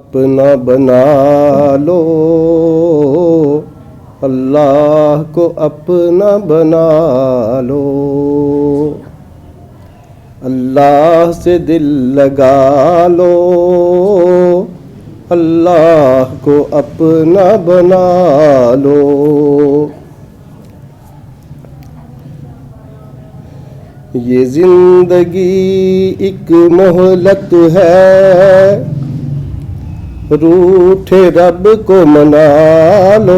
اپنا بنا لو، اللہ کو اپنا بنا لو، اللہ سے دل لگا لو، اللہ کو اپنا بنا لو۔ یہ زندگی ایک مہلت ہے، روٹھے رب کو منا لو،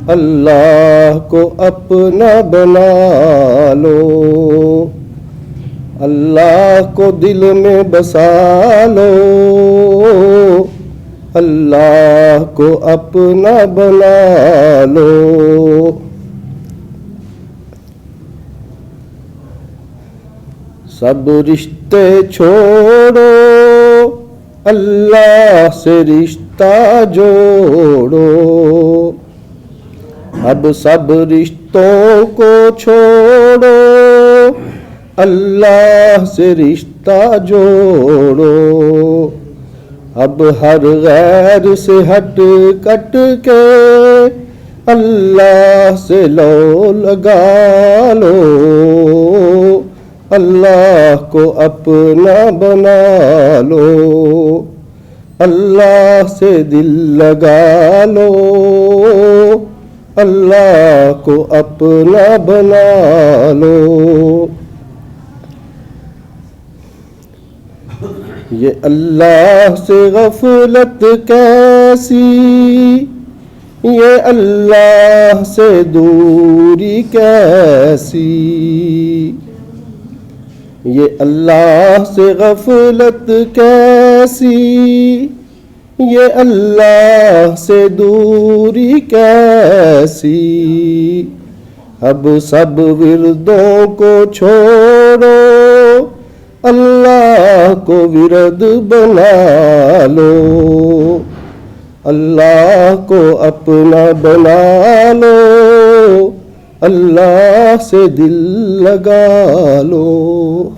اللہ کو اپنا بنا لو، اللہ کو دل میں بسا لو، اللہ کو اپنا بنا لو۔ سب رشتے چھوڑو، اللہ سے رشتہ جوڑو، اب سب رشتوں کو چھوڑو، اللہ سے رشتہ جوڑو، اب ہر غیر سے ہٹ کٹ کے اللہ سے لو لگا لو، اللہ کو اپنا بنا لو، اللہ سے دل لگا لو، اللہ کو اپنا بنا لو۔ یہ اللہ سے غفلت کیسی، یہ اللہ سے دوری کیسی، یہ اللہ سے غفلت کیسی، یہ اللہ سے دوری کیسی، اب سب وردوں کو چھوڑو، اللہ کو ورد بنا لو، اللہ کو اپنا بنا لو، اللہ سے دل لگا لو۔